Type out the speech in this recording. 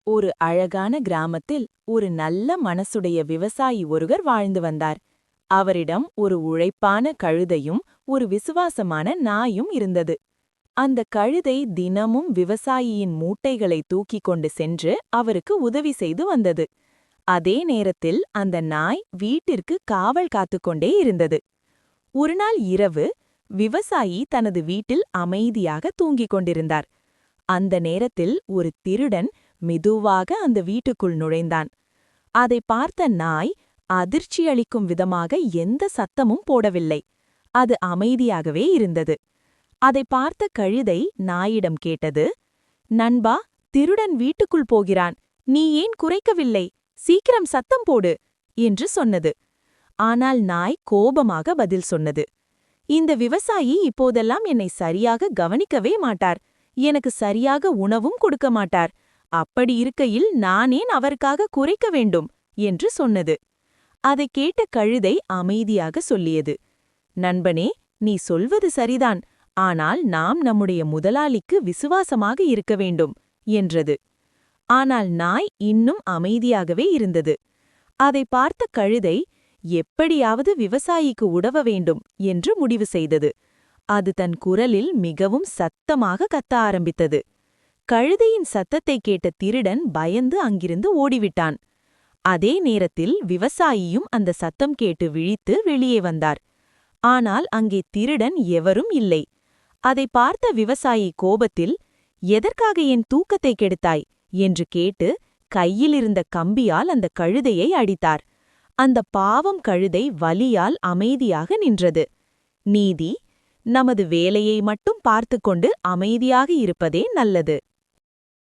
ஒரு அழகான கிராமத்தில் ஒரு நல்ல மனசுடைய விவசாயி ஒருவர் வாழ்ந்து வந்தார். அவரிடம் ஒரு உழைப்பான கழுதையும் ஒரு விசுவாசமான நாயும் இருந்தது. அந்த கழுதை தினமும் விவசாயியின் மூட்டைகளை தூக்கிக் கொண்டு சென்று அவருக்கு உதவி செய்து வந்தது. அதே நேரத்தில் அந்த நாய் வீட்டிற்கு காவல் காத்துக்கொண்டே இருந்தது. ஒருநாள் இரவு விவசாயி தனது வீட்டில் அமைதியாக தூங்கிக் கொண்டிருந்தார். அந்த நேரத்தில் ஒரு திருடன் மெதுவாக அந்த வீட்டுக்குள் நுழைந்தான். அதை பார்த்த நாய் அதிர்ச்சியளிக்கும் விதமாக எந்த சத்தமும் போடவில்லை. அது அமைதியாகவே இருந்தது. அதை பார்த்த கழுதை நாயிடம் கேட்டது, நண்பா, திருடன் வீட்டுக்குள் போகிறான். நீ ஏன் குறைக்கவில்லை? சீக்கிரம் சத்தம் போடு என்று சொன்னது. ஆனால் நாய் கோபமாக பதில் சொன்னது, இந்த விவசாயி இப்போதெல்லாம் என்னை சரியாக கவனிக்கவே மாட்டார். எனக்கு சரியாக உணவும் கொடுக்க மாட்டார். அப்படி இருக்கையில் நானேன் அவருக்காக குறைக்க வேண்டும் என்று சொன்னது. அதைக் கேட்ட கழுதை அமைதியாக சொல்லியது, நண்பனே, நீ சொல்வது சரிதான். ஆனால் நாம் நம்முடைய முதலாளிக்கு விசுவாசமாக இருக்க வேண்டும் என்றது. ஆனால் நாய் இன்னும் அமைதியாகவே இருந்தது. அதை பார்த்த கழுதை எப்படியாவது விவசாயிக்கு உதவ வேண்டும் என்று முடிவு செய்தது. அது தன் குரலில் மிகவும் சத்தமாக கத்த ஆரம்பித்தது. கழுதையின் சத்தத்தை கேட்ட திருடன் பயந்து அங்கிருந்து ஓடிவிட்டான். அதே நேரத்தில் விவசாயியும் அந்த சத்தம் கேட்டு விழித்து வெளியே வந்தார். ஆனால் அங்கே திருடன் எவரும் இல்லை. அதை பார்த்த விவசாயி கோபத்தில், எதற்காக என் தூக்கத்தை கெடுத்தாய் என்று கேட்டு கையிலிருந்த கம்பியால் அந்த கழுதையை அடித்தார். அந்த பாவம் கழுதை வலியால் அமைதியாக நின்றது. நீதி: நமது வேலையை மட்டும் பார்த்துக்கொண்டு அமைதியாக இருப்பதே நல்லது.